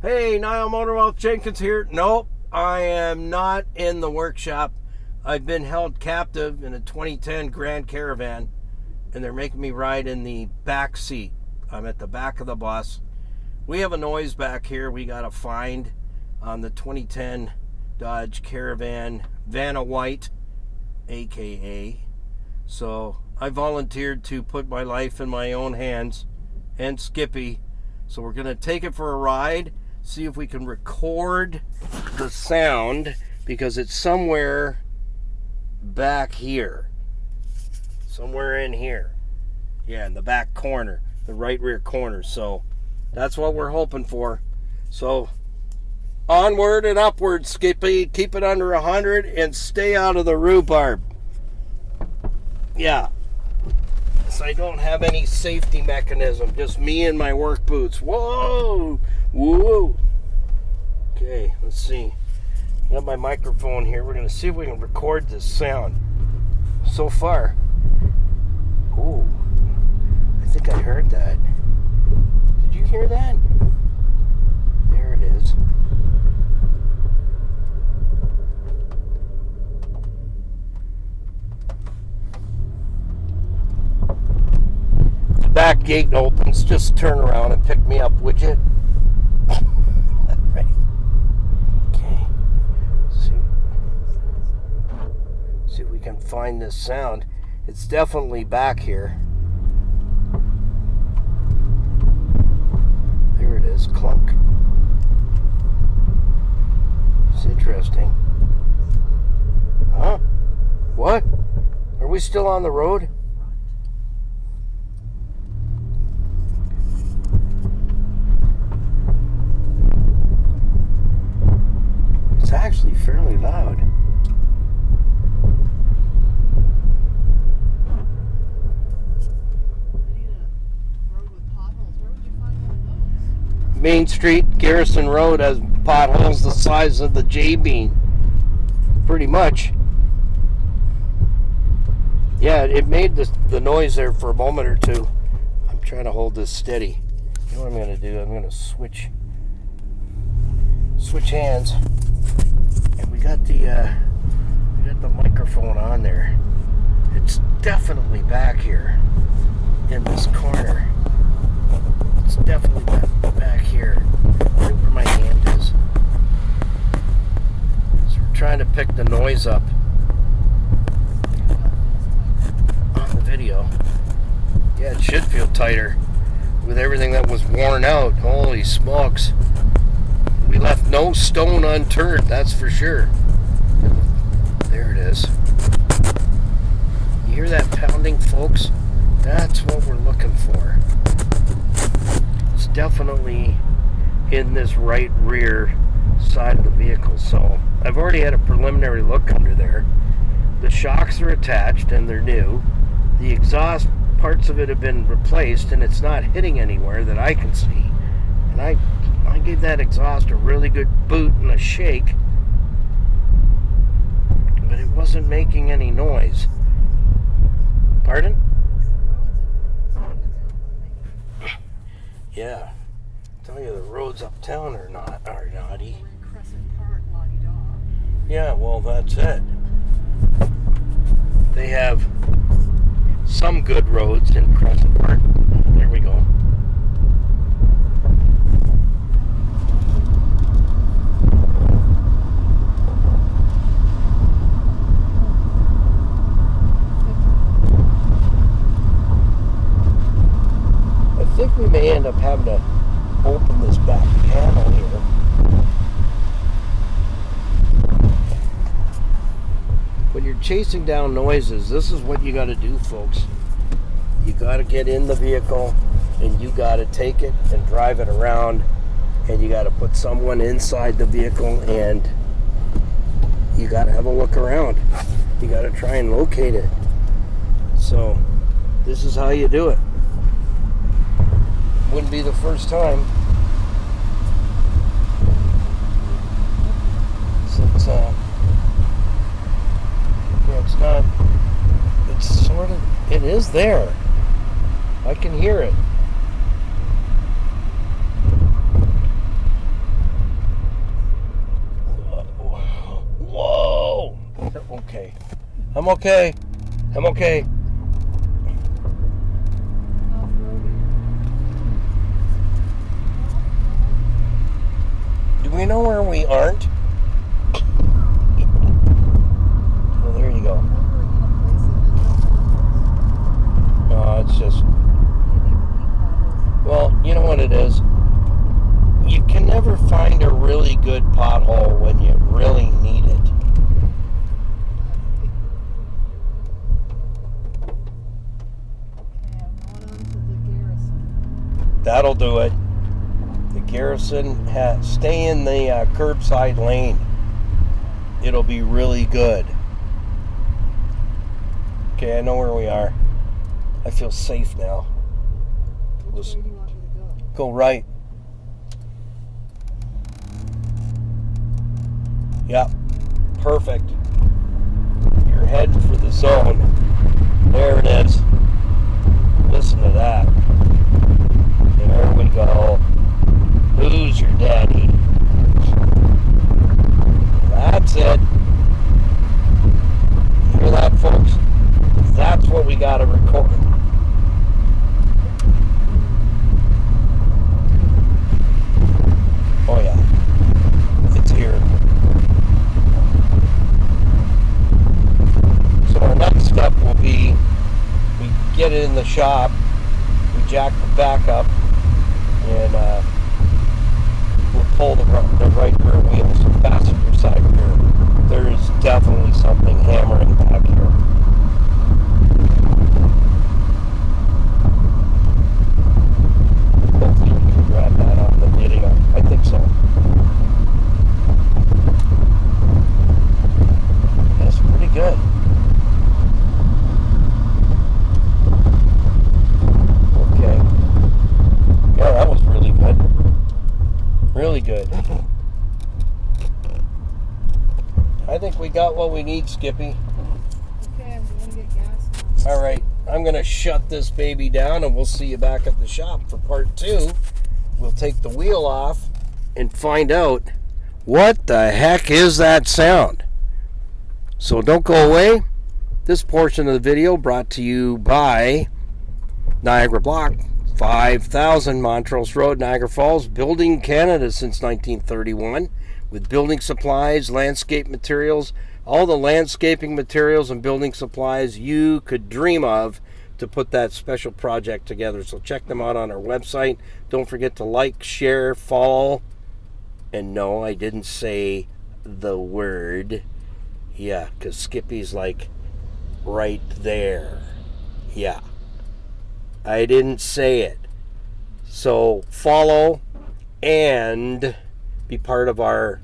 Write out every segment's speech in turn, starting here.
Hey, Niall Motormouth Jenkins here. Nope, I am not in the workshop. I've been held captive in a 2010 Grand Caravan, and they're making me ride in the back seat. I'm at the back of the bus. We have a noise back here we got to find on the 2010 Dodge Caravan Vanna White, aka. So I volunteered to put my life in my own hands and Skippy. So we're going to take it for a ride, see if we can record the sound, because it's somewhere back here. Somewhere in here. Yeah, in the back corner, the right rear corner. So that's what we're hoping for. So onward and upward, Skippy. Keep it under 100 and stay out of the rhubarb. Yeah. So I don't have any safety mechanism, just me and my work boots. Whoa! Whoa! Okay, let's see. I got my microphone here. We're going to see if we can record this sound. So far, ooh, I think I heard that. Did you hear that? There it is. Back gate opens. Just turn around and pick me up, would you? Right. Okay. See if we can find this sound. It's definitely back here. There it is. Clunk. It's interesting. Huh? What? Are we still on the road? It's actually fairly loud. Main Street, Garrison Road has potholes the size of the J-beam. Pretty much. Yeah, it made the noise there for a moment or two. I'm trying to hold this steady. You know what I'm going to do? I'm going to switch hands. And we got the microphone on there. It's definitely back here in this corner. It's definitely back here, right where my hand is. So we're trying to pick the noise up on the video. Yeah, it should feel tighter with everything that was worn out. Holy smokes. We left no stone unturned, that's for sure. There it is. You hear that pounding, folks? That's what we're looking for. It's definitely in this right rear side of the vehicle. So I've already had a preliminary look under there. The shocks are attached and they're new. The exhaust parts of it have been replaced and it's not hitting anywhere that I can see. And I gave that exhaust a really good boot and a shake, but it wasn't making any noise. Pardon? Yeah. I tell you, the roads uptown are naughty. Yeah, well, that's it. They have some good roads in Crescent Park. There we go. I think we may end up having to open this back panel here. When you're chasing down noises, this is what you got to do, folks. You got to get in the vehicle and you got to take it and drive it around, and you got to put someone inside the vehicle and you got to have a look around. You got to try and locate it. So this is how you do it. Wouldn't be the first time. Since yeah, it's not. It's sort of. It is there. I can hear it. I'm okay. I'm okay. Do we know where we aren't? Well, there you go. Oh, it's just... Well, you know what it is? You can never find a really good pothole when you really need it. That'll do it. The Garrison stay in the curbside lane. It'll be really good. Okay, I know where we are. I feel safe now. Which way do you want me to go? Go right. Yep. Perfect. You're heading for the zone. There it is. Listen to that. There we go. Who's your daddy? That's it. You hear that, folks? That's what we got to record. Oh yeah. It's here. So our next step will be, we get it in the shop, we jack the back up, and we'll pull the right rear wheels, the passenger side rear. There is definitely something hammering back here. Hopefully you can grab that on the video. I think so. That's pretty good. Okay. Yeah, that was really good. Really good. I think we got what we need, Skippy. Okay, I'm going to get gas now. All right, I'm going to shut this baby down, and we'll see you back at the shop for part 2. We'll take the wheel off and find out what the heck is that sound. So don't go away. This portion of the video brought to you by Niagara Block, 5000 Montrose Road, Niagara Falls, building Canada since 1931, with building supplies, landscape materials, all the landscaping materials and building supplies you could dream of to put that special project together. So check them out on our website. Don't forget to like, share, follow. And no, I didn't say the word. Yeah, because Skippy's like right there. Yeah. I didn't say it. So follow and be part of our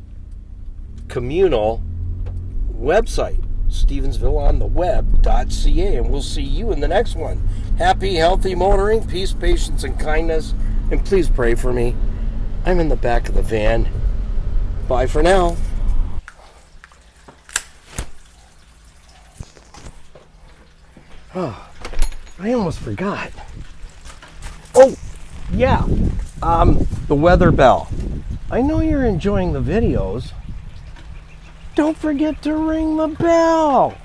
communal website, Stevensvilleontheweb.ca, and we'll see you in the next one. Happy, healthy motoring, peace, patience, and kindness, and please pray for me. I'm in the back of the van. Bye for now. Oh, I almost forgot. Oh, yeah, the weather bell. I know you're enjoying the videos. Don't forget to ring the bell.